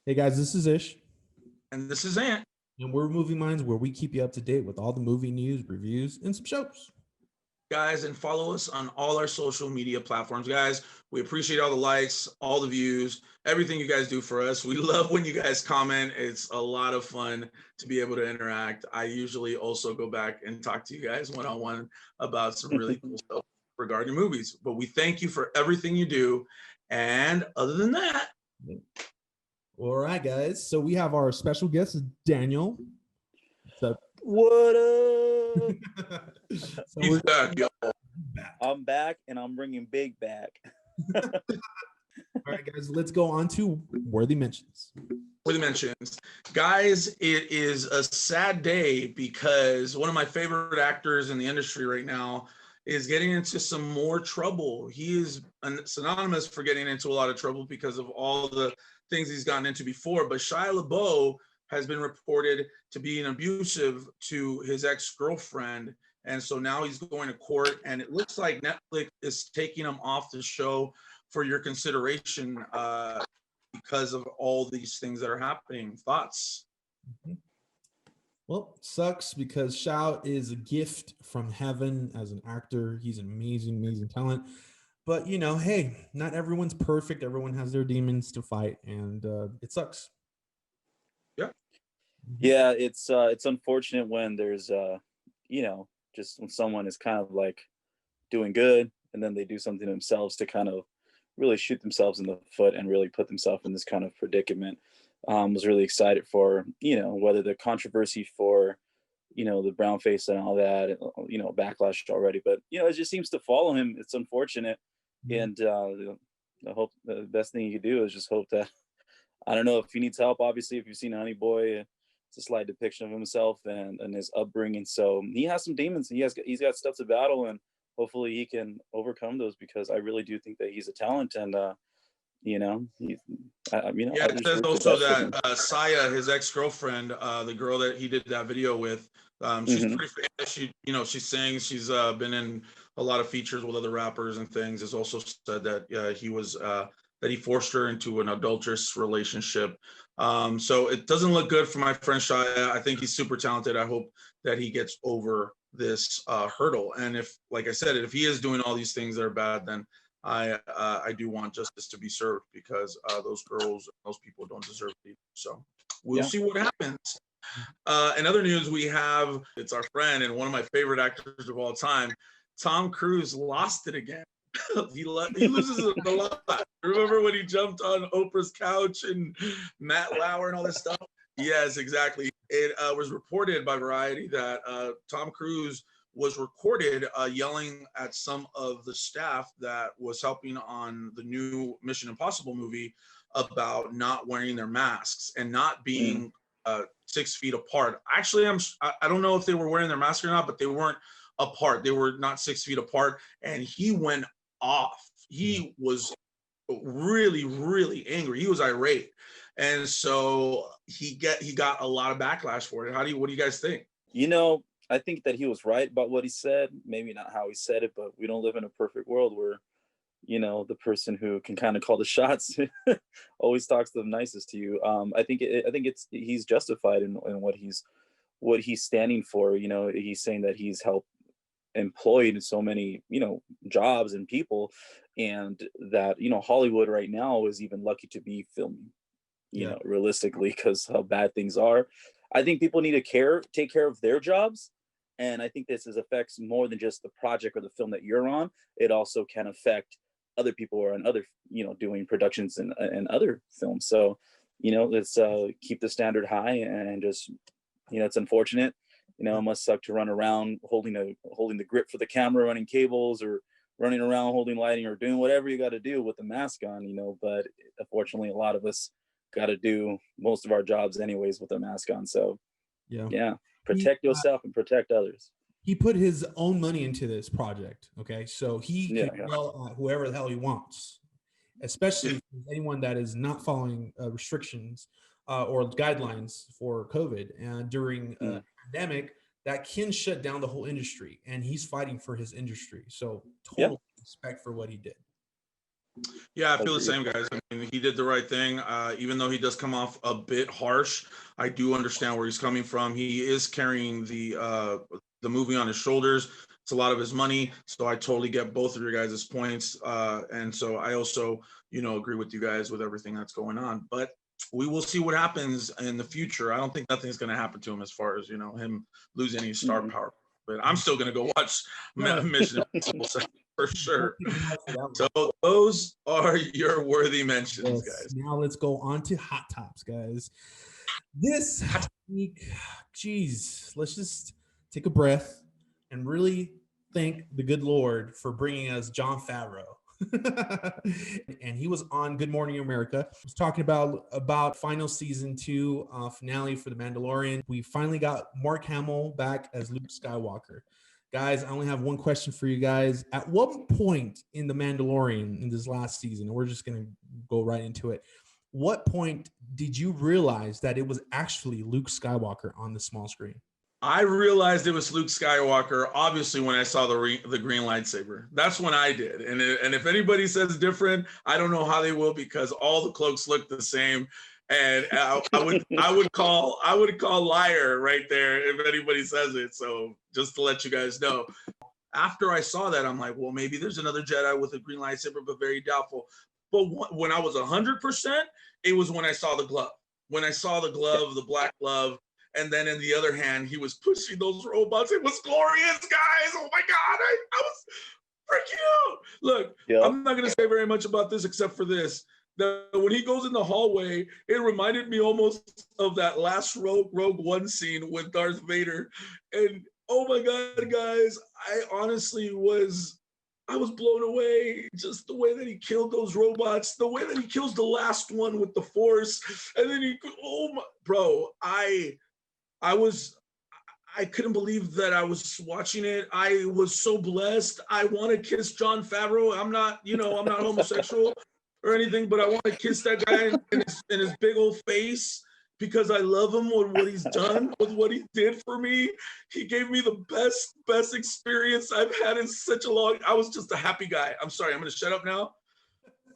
Hey guys, this is Ish, And this is Ant. and we're Movie Minds, where we keep you up to date with all the movie news, reviews, and some shows. Guys, and follow us on all our social media platforms. Guys, we appreciate all the likes, all the views, everything you guys do for us. We love when you guys comment. It's a lot of fun to be able to interact. I usually also go back and talk to you guys one-on-one about some really cool stuff regarding movies. But we thank you for everything you do. And other than that, All right, guys. So we have our special guest, Daniel. So, What up? so he's we're back, yo. back. I'm back and I'm bringing Big back. All right, guys. Let's go on to worthy mentions. Worthy mentions. Guys, it is a sad day because one of my favorite actors in the industry right now is getting into some more trouble. He is synonymous for getting into a lot of trouble because of all the things he's gotten into before. But Shia LaBeouf has been reported to be abusive to his ex-girlfriend. And so now he's going to court, and it looks like Netflix is taking him off the show for your consideration because of all these things that are happening. Thoughts? Well, sucks because Shao is a gift from heaven as an actor. He's an amazing, amazing talent. But hey, not everyone's perfect. Everyone has their demons to fight, and it sucks. Yeah. Yeah, it's unfortunate when there's just when someone is kind of like doing good and then they do something to themselves to kind of really shoot themselves in the foot and really put themselves in this kind of predicament. Was really excited for whether the controversy for the brown face and all that backlash already, but it just seems to follow him. It's unfortunate. And I hope the best thing you can do is just hope that, I don't know if he needs help. Obviously, if you've seen Honey Boy, it's a slight depiction of himself and his upbringing. So he has some demons. He's got stuff to battle, and hopefully he can overcome those, because I really do think that he's a talent. And Yeah, it says also that Saya, his ex-girlfriend, the girl that he did that video with, she's pretty famous. She sings. She's been in a lot of features with other rappers and things. Has also said that he forced her into an adulterous relationship. So it doesn't look good for my friend Shia. I think he's super talented. I hope that he gets over this hurdle. And if, like I said, if he is doing all these things that are bad, then I do want justice to be served, because those girls, those people don't deserve it either. So we'll see what happens. In other news, it's our friend and one of my favorite actors of all time, Tom Cruise, lost it again. he loses it a lot. Remember when he jumped on Oprah's couch and Matt Lauer and all this stuff? Yes, exactly. It was reported by Variety that Tom Cruise was recorded yelling at some of the staff that was helping on the new Mission Impossible movie about not wearing their masks and not being 6 feet apart. Actually, I don't know if they were wearing their mask or not, but they weren't apart. They were not 6 feet apart, and he went off. He was really, really angry. He was irate, and so he got a lot of backlash for it. What do you guys think? I think that he was right about what he said. Maybe not how he said it, but we don't live in a perfect world where, the person who can kind of call the shots always talks the nicest to you. I think he's justified in what he's standing for. He's saying that he's helped employed so many, jobs and people, and that, Hollywood right now is even lucky to be filming, realistically, because how bad things are. I think people need to take care of their jobs. And I think this affects more than just the project or the film that you're on. It also can affect other people who are on other, doing productions and other films. So, let's keep the standard high, and just, it's unfortunate. It must suck to run around holding the grip for the camera, running cables, or running around holding lighting, or doing whatever you got to do with the mask on, But unfortunately, a lot of us got to do most of our jobs anyways with a mask on. So, protect yourself and protect others. He put his own money into this project. Okay, so he can yell at whoever the hell he wants, especially anyone that is not following restrictions or guidelines for COVID. And during a pandemic, that can shut down the whole industry, and he's fighting for his industry. So total respect for what he did. Yeah, I feel the same, guys. I mean, he did the right thing. Even though he does come off a bit harsh, I do understand where he's coming from. He is carrying the movie on his shoulders. It's a lot of his money, so I totally get both of your guys' points. And so I also, agree with you guys with everything that's going on. But we will see what happens in the future. I don't think nothing's going to happen to him as far as him losing any star power. But I'm still going to go watch Mission Impossible for sure. So those are your worthy mentions, guys. Now let's go on to Hot Tops, guys. This week, geez, let's just take a breath and really thank the good Lord for bringing us Jon Favreau. And he was on Good Morning America. He was talking about final season 2 finale for The Mandalorian. We finally got Mark Hamill back as Luke Skywalker. Guys, I only have one question for you guys. At what point in The Mandalorian in this last season, and we're just going to go right into it, what point did you realize that it was actually Luke Skywalker on the small screen? I realized it was Luke Skywalker, obviously, when I saw the green lightsaber. That's when I did. And if anybody says different, I don't know how they will, because all the cloaks look the same. And I would call liar right there if anybody says it. So just to let you guys know. After I saw that, I'm like, well, maybe there's another Jedi with a green lightsaber, but very doubtful. But when I was 100%, it was when I saw the glove. When I saw the glove, the black glove, and then in the other hand, he was pushing those robots. It was glorious, guys. Oh my God, I was freaking out. Look, yep. I'm not going to say very much about this except for this. When he goes in the hallway, it reminded me almost of that last Rogue One scene with Darth Vader. And oh my God, guys, I honestly was blown away. Just the way that he killed those robots, the way that he kills the last one with the Force. And then I couldn't believe that I was watching it. I was so blessed. I want to kiss Jon Favreau. I'm not homosexual or anything, but I want to kiss that guy in his big old face, because I love him with what he's done, with what he did for me. He gave me the best experience I've had in such a long. I was just a happy guy. I'm sorry. I'm going to shut up now.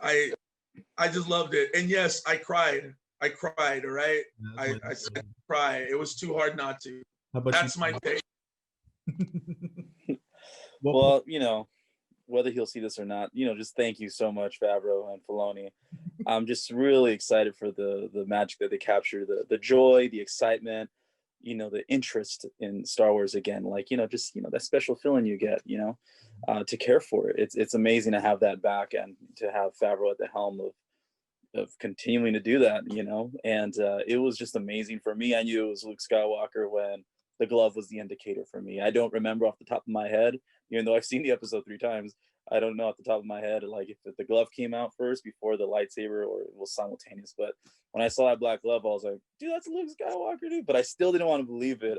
I just loved it. And yes, I cried. All right. I said cry. It was too hard not to. That's my take. Well, whether he'll see this or not, just thank you so much, Favreau and Filoni. I'm just really excited for the magic that they capture, the joy, the excitement, the interest in Star Wars again. Like, just, that special feeling you get, to care for it. It's amazing to have that back and to have Favreau at the helm of continuing to do that, and it was just amazing for me. I knew it was Luke Skywalker when the glove was the indicator for me. I don't remember off the top of my head, even though I've seen the episode 3 times. I don't know off the top of my head, like if the glove came out first before the lightsaber or it was simultaneous. But when I saw that black glove, I was like, dude, that's Luke Skywalker, dude. But I still didn't want to believe it.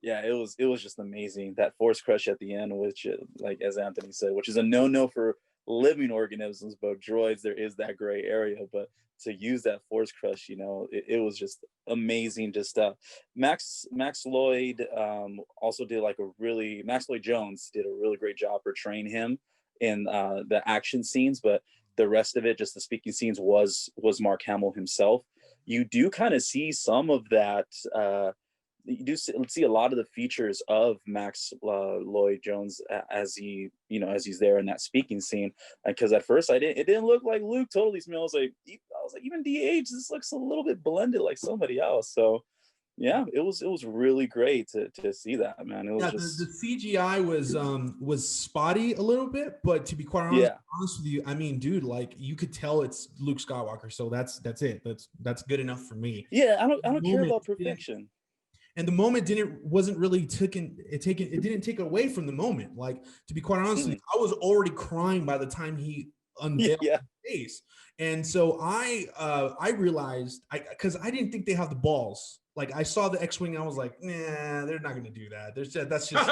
Yeah, it was just amazing. That Force crush at the end, which, like as Anthony said, which is a no for living organisms, but droids, there is that gray area. But to use that Force crush, it was just amazing. Just Max Lloyd also did Max Lloyd Jones did a really great job portraying him in the action scenes, but the rest of it, just the speaking scenes, was Mark Hamill himself. You do kind of see some of that. You do see a lot of the features of Max Lloyd Jones as he's there in that speaking scene. Because at first it didn't look like Luke totally to me. I was like, even DH, this looks a little bit blended like somebody else. So yeah, it was really great to see that, man. It was just the CGI was spotty a little bit, but to be quite honest with you, I mean, dude, like you could tell it's Luke Skywalker. So that's it. That's good enough for me. Yeah, I don't care about perfection. And the moment wasn't really taken. It didn't take away from the moment. Like, to be quite honest with you, I was already crying by the time he unveiled his face. And so I realized, because I didn't think they have the balls. Like, I saw the X-Wing and I was like, nah, they're not going to do that. That's just.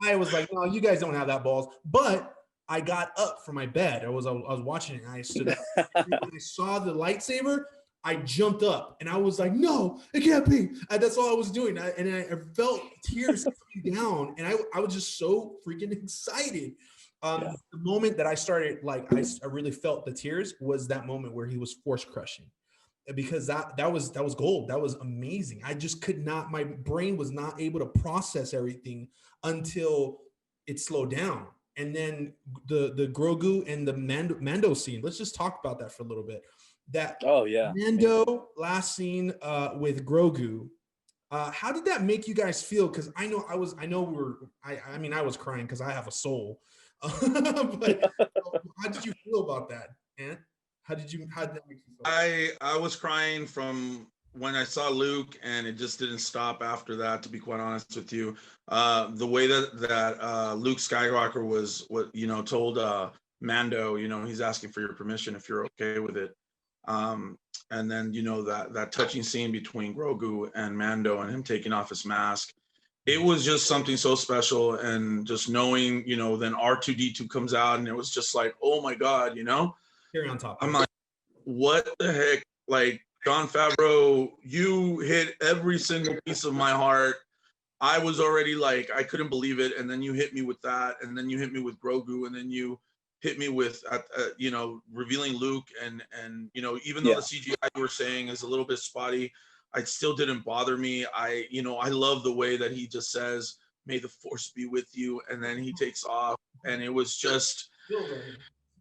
I was like, no, you guys don't have that balls. But I got up from my bed. I was watching it and I stood up. When I saw the lightsaber, I jumped up and I was like, no, it can't be. That's all I was doing. I felt tears coming down, and I was just so freaking excited. The moment that I started, like, I really felt the tears was that moment where he was force crushing, because that was gold. That was amazing. I just could not, my brain was not able to process everything until it slowed down. And then the Grogu and the Mando scene. Let's just talk about that for a little bit. That Mando last scene with Grogu. How did that make you guys feel? Because I mean, I was crying because I have a soul. But how did you feel about that, Ant? How did that make you feel? I was crying from when I saw Luke, and it just didn't stop after that, to be quite honest with you. The way that Luke Skywalker was told Mando, he's asking for your permission if you're okay with it. And then that touching scene between Grogu and Mando and him taking off his mask. It was just something so special, and just knowing, then R2D2 comes out, and it was just like, oh my God, Cherry on top. I'm like, what the heck? Like, Jon Favreau, you hit every single piece of my heart. I was already like, I couldn't believe it, and then you hit me with that, and then you hit me with Grogu, and then you hit me with, revealing Luke, and even though the CGI you were saying is a little bit spotty, it still didn't bother me. I love the way that he just says, "May the Force be with you," and then he takes off, and it was just,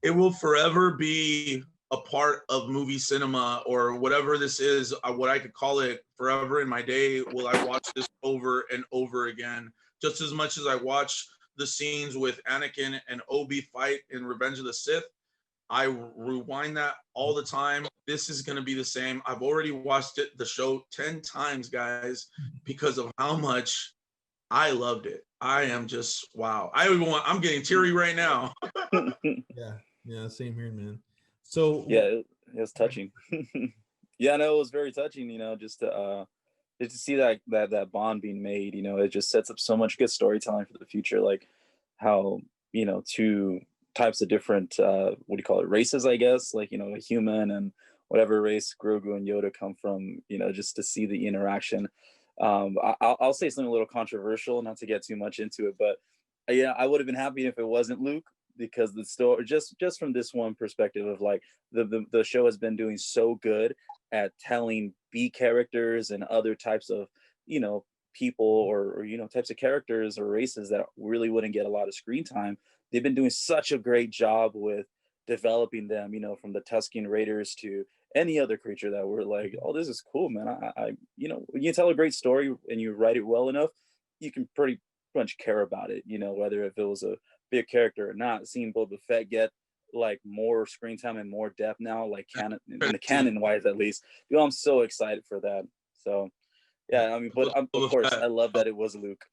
it will forever be a part of movie cinema, or whatever this is, what I could call it. Forever in my day will I watch this over and over again, just as much as I watch the scenes with Anakin and Obi fight in Revenge of the Sith. I rewind that all the time. This is going to be the same. I've already watched the show 10 times, guys, because of how much I loved it. I am just, wow. I'm getting teary right now. Yeah, same here, man. So it was touching. Yeah, no, it was very touching, just to see that bond being made. It just sets up so much good storytelling for the future, like how two types of different races, I guess, like a human and whatever race Grogu and Yoda come from, just to see the interaction. I'll say something a little controversial, not to get too much into it, but I would have been happy if it wasn't Luke, because the story, just from this one perspective of like the show has been doing so good at telling B characters and other types of people or types of characters or races that really wouldn't get a lot of screen time. They've been doing such a great job with developing them, from the Tusken Raiders to any other creature that we're like, oh, this is cool, man. I when you tell a great story and you write it well enough, you can pretty much care about it, whether if it was a big character or not. Seeing Boba Fett get like more screen time and more depth now, like canon wise at least, I'm so excited for that. So yeah, I mean, but of course I love that it was Luke.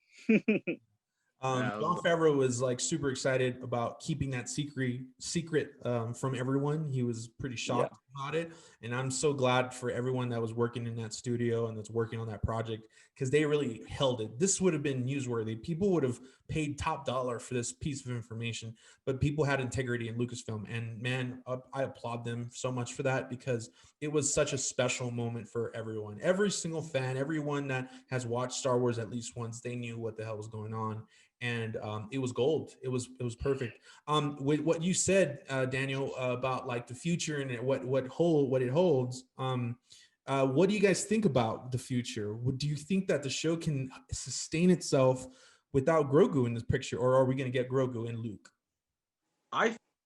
Jon Favreau was like super excited about keeping that secret from everyone. He was pretty shocked about it, and I'm so glad for everyone that was working in that studio and that's working on that project, because they really held it. This would have been newsworthy. People would have paid top dollar for this piece of information, but people had integrity in Lucasfilm, and man, I applaud them so much for that, because it was such a special moment for everyone. Every single fan, everyone that has watched Star Wars at least once, they knew what the hell was going on. And it was gold. It was perfect. With what you said, Daniel, about like the future and what it holds. What do you guys think about the future? Do you think that the show can sustain itself without Grogu in this picture, or are we going to get Grogu and Luke?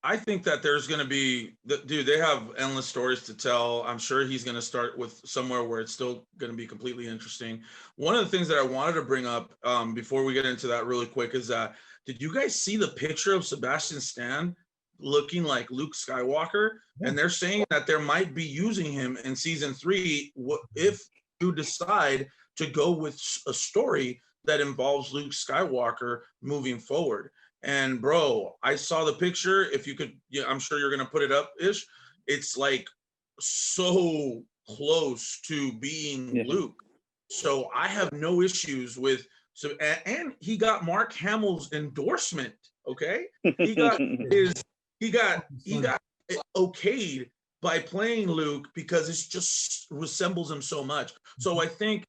I think that there's going to be, dude, they have endless stories to tell. I'm sure he's going to start with somewhere where it's still going to be completely interesting. One of the things that I wanted to bring up before we get into that really quick is that, did you guys see the picture of Sebastian Stan looking like Luke Skywalker? Yeah. And they're saying that there might be using him in season 3 if you decide to go with a story that involves Luke Skywalker moving forward. And bro, I saw the picture. If you could, I'm sure you're gonna put it up ish. It's like so close to being Luke. So I have no issues with. So and he got Mark Hamill's endorsement. Okay, he got okayed by playing Luke, because it just resembles him so much. So I think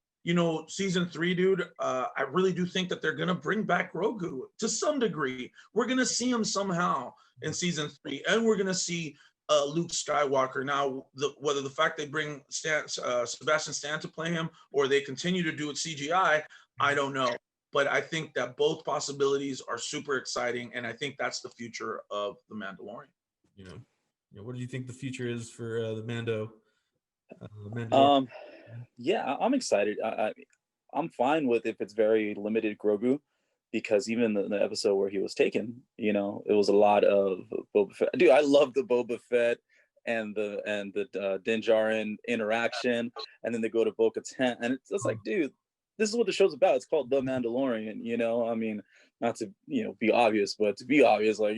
season 3, dude, I really do think that they're gonna bring back Grogu to some degree. We're gonna see him somehow in season 3, and we're gonna see Luke Skywalker. Now, whether the fact they bring Sebastian Stan to play him, or they continue to do it CGI, I don't know. But I think that both possibilities are super exciting, and I think that's the future of the Mandalorian. What do you think the future is for the Mandalorian? Yeah, I'm excited. I'm fine with if it's very limited Grogu, because even the episode where he was taken, it was a lot of Boba Fett. Dude, I love the Boba Fett and the Din Djarin interaction, and then they go to Bo-Katan, and it's like, dude, this is what the show's about. It's called The Mandalorian. I mean, not to be obvious, but to be obvious, like,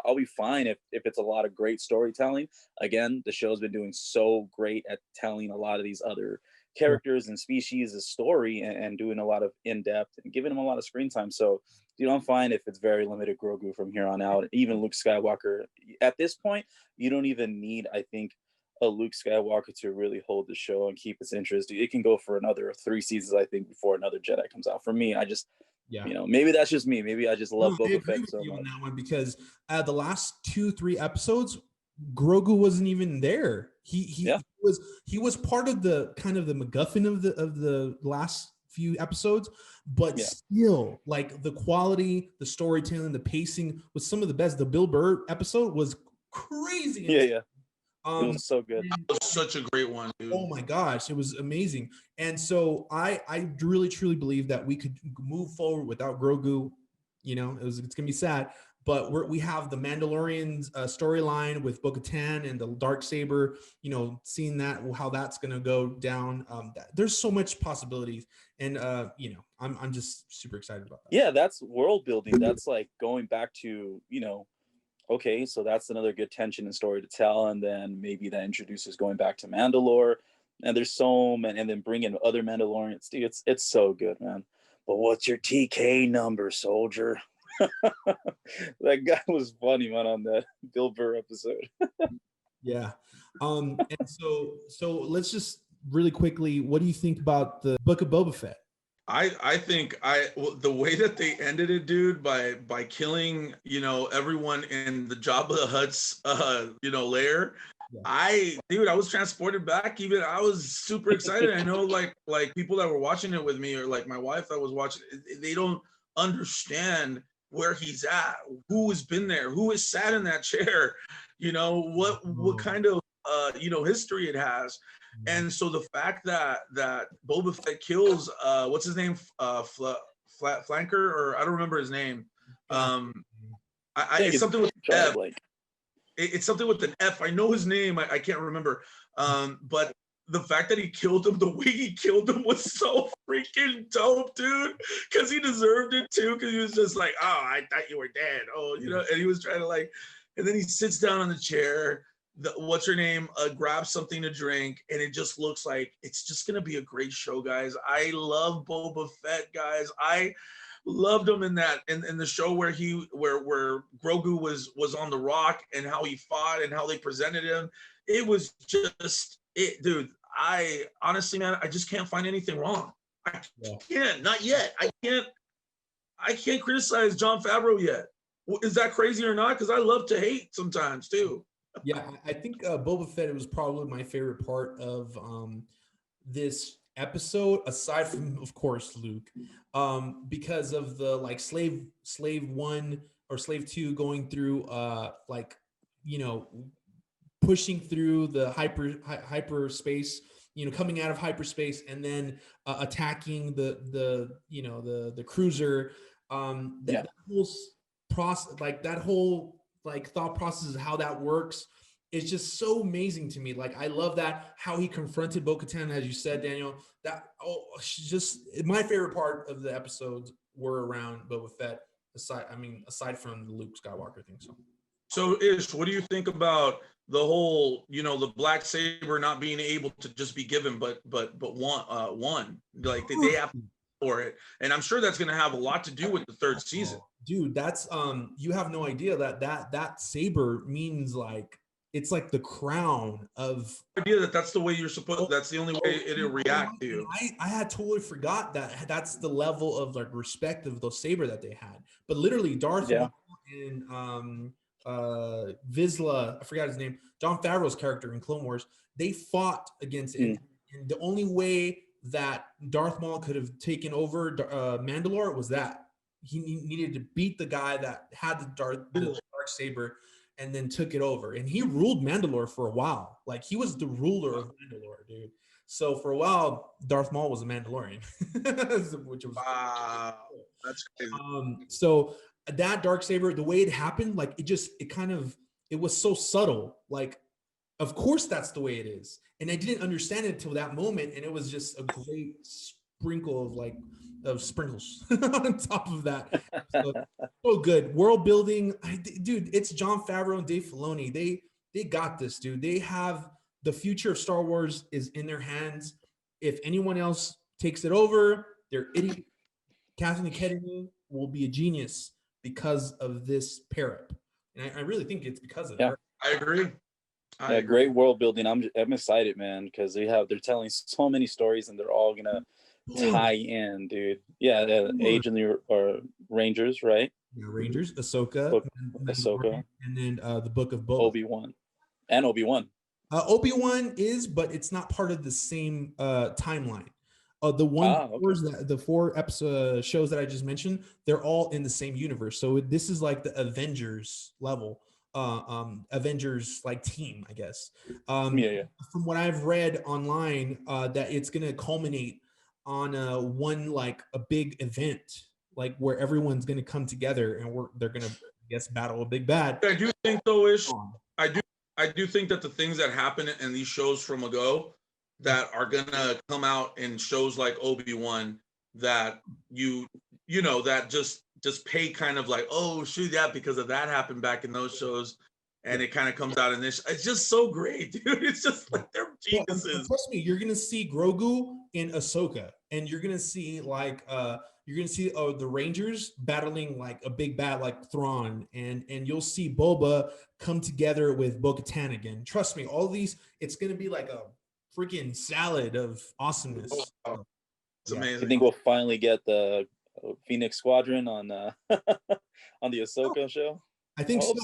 I'll be fine if it's a lot of great storytelling. Again, the show's been doing so great at telling a lot of these other characters and species a story, and doing a lot of in-depth and giving them a lot of screen time. So, I'm fine if it's very limited Grogu from here on out. Even Luke Skywalker, at this point, you don't even need, I think, a Luke Skywalker to really hold the show and keep its interest. It can go for another 3 seasons, I think, before another Jedi comes out. For me, I just, maybe that's just me. Maybe I just love Boba Fett so much. On that one, because the last 2-3 episodes, Grogu wasn't even there. He was part of the kind of the MacGuffin of the last few episodes, but still, like, the quality, the storytelling, the pacing was some of the best. The Bill Burr episode was crazy. Yeah. It was so good. That was such a great one, dude. Oh my gosh, it was amazing. And so I really truly believe that we could move forward without Grogu. It's gonna be sad, but we have the Mandalorian's storyline with Bo-Katan and the Darksaber. Seeing how that's gonna go down. There's so much possibilities, and I'm just super excited about that. Yeah, that's world building. That's like going back to okay, so that's another good tension and story to tell, and then maybe that introduces going back to Mandalore, and there's so many, and then bring in other Mandalorians. Dude, it's so good, man. But what's your TK number, soldier? That guy was funny, man, on that Bill Burr episode. Yeah. And so let's just really quickly, what do you think about the Book of Boba Fett? I think the way that they ended it, dude, by killing, everyone in the Jabba the Hutt's, lair. Yeah. I was transported back. Even I was super excited. I know, like people that were watching it with me, or like my wife that was watching, they don't understand where he's at, who has been there, who has sat in that chair, what kind of history it has. And so the fact that Boba Fett kills what's his name, Flanker, or I don't remember his name. It's something with an F. It's something with an F. I know his name. I can't remember. But the fact that he killed him, the way he killed him, was so freaking dope, dude. Because he deserved it too. Because he was just like, oh, I thought you were dead. Oh, and he was trying to and then he sits down on the chair. What's her name? Grabs something to drink, and it just looks like it's just gonna be a great show, guys. I love Boba Fett, guys. I loved him in the show where Grogu was on the rock, and how he fought and how they presented him. It was just it, dude. I honestly, man, I just can't find anything wrong. I can't, not yet. I can't criticize Jon Favreau yet. Is that crazy or not? Because I love to hate sometimes too. Yeah, I think Boba Fett was probably my favorite part of this episode, aside from, of course, Luke, because of the slave 1 or slave 2 going through pushing through the hyperspace, coming out of hyperspace, and then attacking the cruiser. That whole process, that whole thought process of how that works is just so amazing to me. I love that, how he confronted Bo-Katan, as you said, Daniel. Just my favorite part of the episodes were around Boba Fett, aside from the Luke Skywalker thing. So Ish, what do you think about the whole, the black saber not being able to just be given, but one, they have for it, and I'm sure that's going to have a lot to do with the 3rd season. Dude, that's you have no idea that saber means it's like the crown of idea that's the way you're supposed. That's the only way it'll react to you. I had totally forgot that that's the level of like respect of the saber that they had. But literally, Darth Maul and Vizsla, I forgot his name, Jon Favreau's character in Clone Wars, they fought against it. And the only way that Darth Maul could have taken over Mandalore was that he needed to beat the guy that had the dark saber and then took it over. And he ruled Mandalore for a while. Like, he was the ruler of Mandalore, dude. So for a while, Darth Maul was a Mandalorian, which was wow, that's crazy. So that darksaber, the way it happened, like it was so subtle. Like, of course that's the way it is, and I didn't understand it until that moment, and it was just a great sprinkle of sprinkles on top of that. So good world building, dude. It's Jon Favreau and Dave Filoni. They got this, dude. They have the future of Star Wars is in their hands. If anyone else takes it over, they're idiot. Kathleen Kennedy will be a genius because of this pair up, and I really think it's because of her. I agree. Great world building. I'm excited, man, because they're telling so many stories, and they're all gonna tie in, dude. Age in the Rangers, right? Yeah, Rangers, Ahsoka, and then the Book of Boba. Obi-Wan. Obi-Wan is, but it's not part of the same timeline. The 4 episode shows that I just mentioned, they're all in the same universe. So this is like the Avengers level, Avengers like team, I guess. From what I've read online, that it's gonna culminate on a big event, like where everyone's gonna come together and they're gonna, I guess, battle a big bad. I do think though, I do think that the things that happen in these shows from ago that are gonna come out in shows like Obi-Wan, that you know that just pay kind of like, oh shoot, that because of that happened back in those shows, and it kind of comes out in this. It's just so great, dude. It's just like they're geniuses. Well, trust me, you're gonna see Grogu in Ahsoka, and you're gonna see the Rangers battling like a big bad like Thrawn, and you'll see Boba come together with Bo-Katan again. Trust me, all these, it's gonna be like a freaking salad of awesomeness. It's amazing. You think we'll finally get the Phoenix Squadron on on the Ahsoka show? I think so.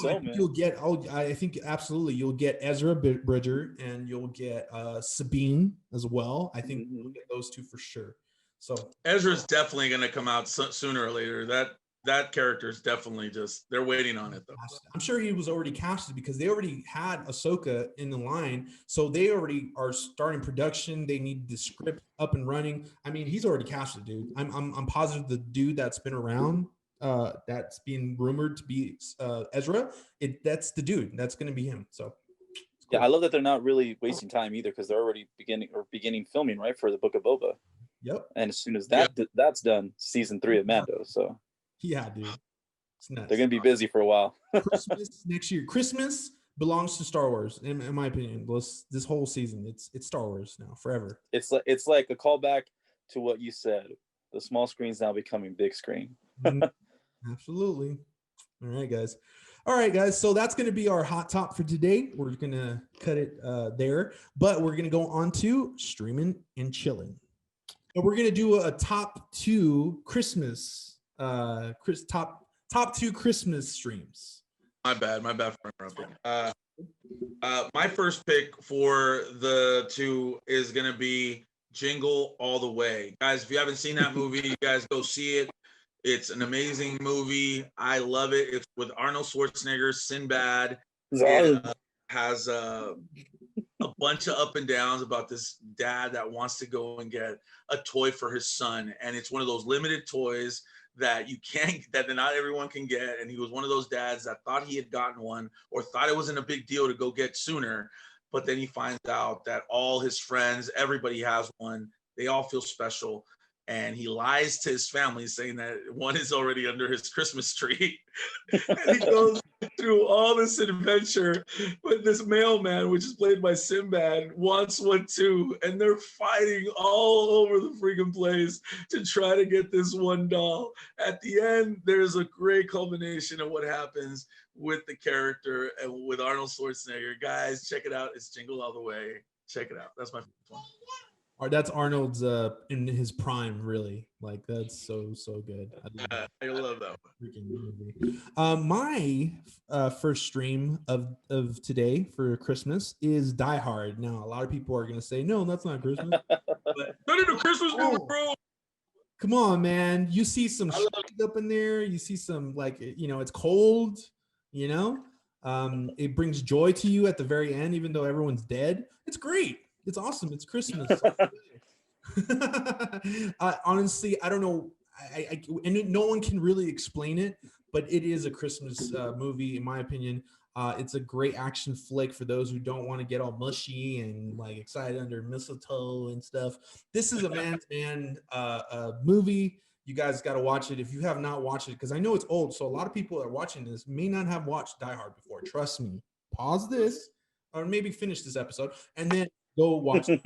I think absolutely you'll get Ezra Bridger, and you'll get Sabine as well. I think you'll get those two for sure. So Ezra's definitely going to come out sooner or later. That character is definitely they're waiting on it though. I'm sure he was already casted because they already had Ahsoka in the line, so they already are starting production. They need the script up and running. I mean, he's already casted, dude. I'm positive the dude that's been around, that's being rumored to be Ezra, that's the dude. That's going to be him. So cool. I love that they're not really wasting time either, because they're already beginning filming, right, for the Book of Boba. Yep. And as soon as that's done, season 3 of Mando. So yeah, dude, it's nuts. They're gonna be busy for a while. Christmas next year. Christmas belongs to Star Wars, in my opinion. This whole season, it's Star Wars now, forever. It's like a callback to what you said. The small screen's now becoming big screen. Absolutely. All right, guys. So that's going to be our hot top for today. We're going to cut it there, but we're going to go on to streaming and chilling. And we're going to do a top 2 Christmas, top 2 Christmas streams. My bad for interrupting. My first pick for the 2 is going to be Jingle All the Way. Guys, if you haven't seen that movie, you guys go see it. It's an amazing movie. I love it. It's with Arnold Schwarzenegger, Sinbad. It has a bunch of up and downs about this dad that wants to go and get a toy for his son. And it's one of those limited toys that not everyone can get. And he was one of those dads that thought he had gotten one or thought it wasn't a big deal to go get sooner. But then he finds out that all his friends, everybody has one. They all feel special. and he lies to his family saying that one is already under his Christmas tree. And he goes through all this adventure with this mailman, which is played by Sinbad, wants one too, and they're fighting all over the freaking place to try to get this one doll. At the end, there's a great culmination of what happens with the character and with Arnold Schwarzenegger. Guys, check it out. It's Jingle All the Way. Check it out. That's my favorite one. That's Arnold's in his prime, really. Like, that's so good. I love that one. My first stream of today for Christmas is Die Hard. Now, a lot of people are gonna say, no, that's not Christmas. But not in a Christmas movie, bro. Come on, man. You see some shit up in there. You see some, like, it's cold. It brings joy to you at the very end, even though everyone's dead. It's great. It's awesome. It's Christmas. Honestly, I don't know. And no one can really explain it, but it is a Christmas movie, in my opinion. It's a great action flick for those who don't want to get all mushy and like excited under mistletoe and stuff. This is a man-to-man movie. You guys got to watch it if you have not watched it, because I know it's old. So a lot of people that are watching this may not have watched Die Hard before. Trust me. Pause this, or maybe finish this episode, and then go watch it.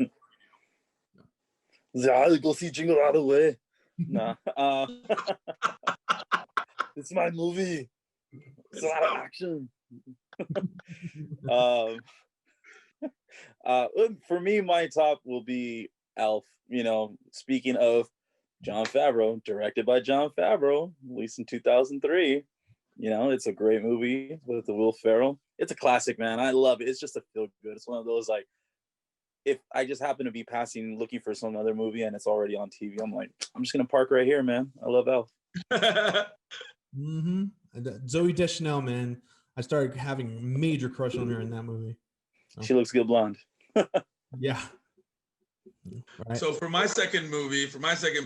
Yeah, go see Jingle All the Way. Nah. It's my movie. It's a lot of action. For me, my top will be Elf. Speaking of Jon Favreau, directed by Jon Favreau, released in 2003. It's a great movie with the Will Ferrell. It's a classic, man. I love it. It's just a feel good. It's one of those, like, if I just happen to be passing looking for some other movie and it's already on TV, I'm like, I'm just gonna park right here, man. I love Elf. Zooey Deschanel, man. I started having a major crush on her in that movie. So. She looks good blonde. Yeah. Right. So for my second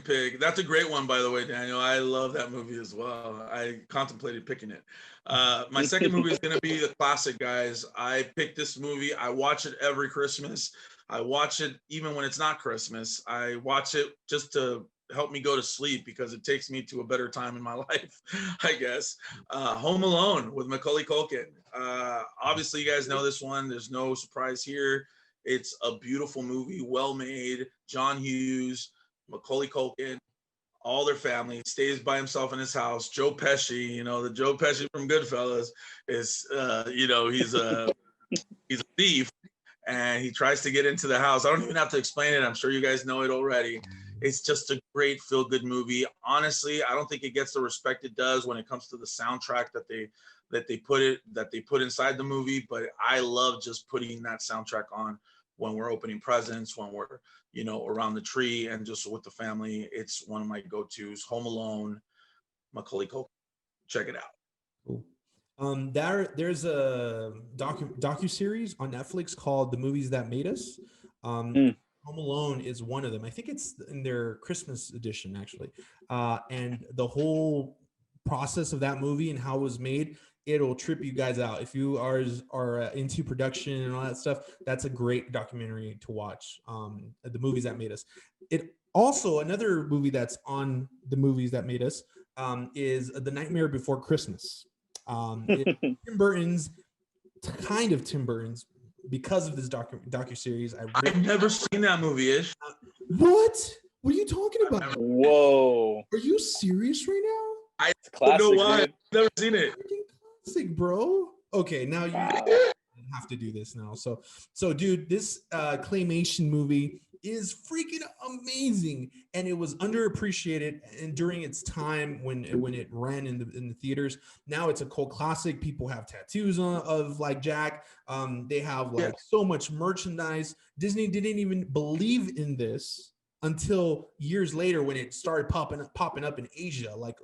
pick, that's a great one, by the way, Daniel. I love that movie as well. I contemplated picking it. My second movie is going to be the classic, guys. I picked this movie. I watch it every Christmas. I watch it even when it's not Christmas. I watch it just to help me go to sleep because it takes me to a better time in my life, I guess. Home Alone with Macaulay Culkin. Obviously, you guys know this one. There's no surprise here. It's a beautiful movie, well made. John Hughes, Macaulay Culkin, all their family, stays by himself in his house. Joe Pesci, the Joe Pesci from Goodfellas is, he's a thief, and he tries to get into the house. I don't even have to explain it. I'm sure you guys know it already. It's just a great feel-good movie. Honestly, I don't think it gets the respect it does when it comes to the soundtrack that they put inside the movie. But I love just putting that soundtrack on when we're opening presents, when we're around the tree, and just with the family. It's one of my go-tos. Home Alone, Macaulay Culkin. Check it out. Cool. There's a docu-series on Netflix called The Movies That Made Us. Home Alone is one of them. I think it's in their Christmas edition, actually. And the whole process of that movie and how it was made, it'll trip you guys out. If you are into production and all that stuff, that's a great documentary to watch. The Movies That Made Us. It also, another movie that's on The Movies That Made Us is The Nightmare Before Christmas. Tim Burton's, because of this docu-series. I've never seen that movie, Ish. What are you talking about? Whoa. Are you serious right now? I don't know why. I've never seen it. Classic, bro. Okay, now you have to do this now. So dude, this claymation movie is freaking amazing, and it was underappreciated and during its time when it ran in the theaters. Now it's a cult classic. People have tattoos of like Jack. They have like so much merchandise. Disney didn't even believe in this until years later when it started popping up in Asia like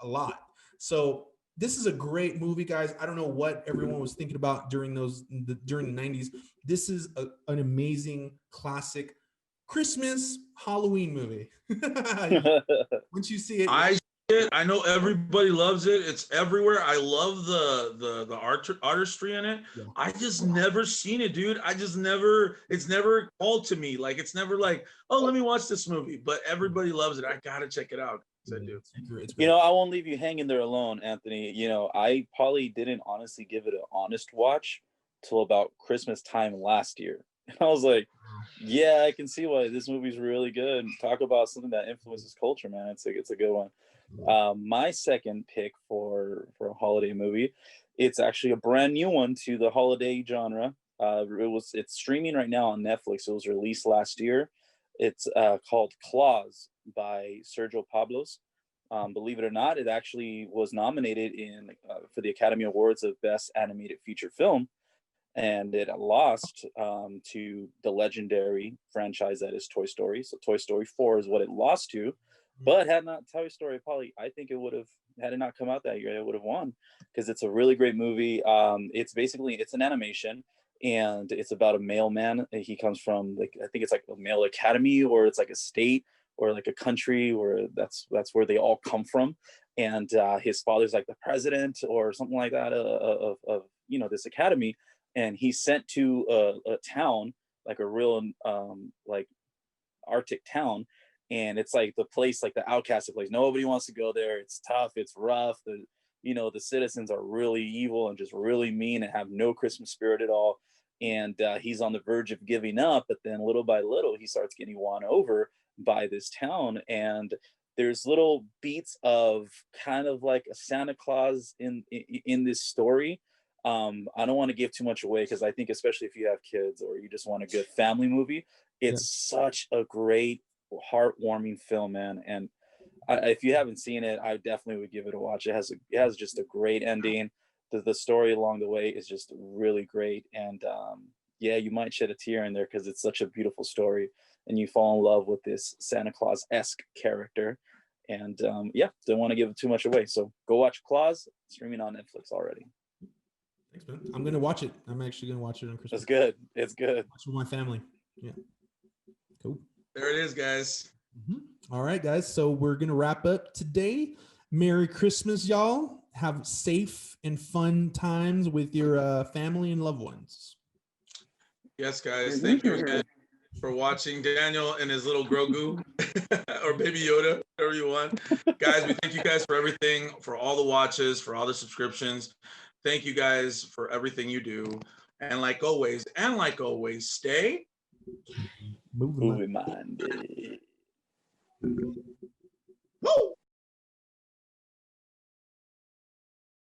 a lot. So this is a great movie, guys. I don't know what everyone was thinking about during the 90s. This is an amazing classic Christmas Halloween movie. Once you see it, I it. I know everybody loves it. It's everywhere. I love the artistry in it. Yeah. I just never seen it, dude. It's never called to me. Like, it's never like, oh, let me watch this movie. But everybody loves it. I gotta check it out. I do. You know, I won't leave you hanging there alone, Anthony. You know, I probably didn't honestly give it an honest watch till about Christmas time last year. And I was like, yeah, I can see why this movie's really good. Talk about something that influences culture, man. It's a good one. My second pick for a holiday movie, it's actually a brand new one to the holiday genre. It's streaming right now on Netflix. It was released last year. It's called Claws by Sergio Pablos. Believe it or not, it actually was nominated for the Academy Awards of Best Animated Feature Film. And it lost to the legendary franchise that is Toy Story. So Toy Story 4 is what it lost to. But had not Toy Story, probably, I think it would have, had it not come out that year, it would have won, because it's a really great movie. It's an animation, and it's about a mailman. He comes from, like, I think it's like a mail academy, or it's like a state or like a country where that's where they all come from. And his father's like the president or something like that of this academy. And he's sent to a town, like a real like Arctic town, and it's like the place, like the outcasted place. Nobody wants to go there. It's tough. It's rough. The citizens are really evil and just really mean and have no Christmas spirit at all. And he's on the verge of giving up, but then little by little he starts getting won over by this town. And there's little beats of kind of like a Santa Claus in this story. I don't want to give too much away, because I think especially if you have kids or you just want a good family movie, it's such a great, heartwarming film, man. And if you haven't seen it, I definitely would give it a watch. It has just a great ending. The story along the way is just really great. And you might shed a tear in there because it's such a beautiful story, and you fall in love with this Santa Claus-esque character. And don't want to give it too much away. So go watch Claus, streaming on Netflix already. Thanks, man. I'm gonna watch it. I'm actually gonna watch it on Christmas. It's good. It's good. Watch with my family. Yeah. Cool. There it is, guys. Mm-hmm. All right, guys. So we're gonna wrap up today. Merry Christmas, y'all. Have safe and fun times with your family and loved ones. Yes, guys. Thank you again for watching Daniel and his little Grogu or Baby Yoda, whatever you want. Guys, we thank you guys for everything, for all the watches, for all the subscriptions. Thank you guys for everything you do. And like always, stay movie minded.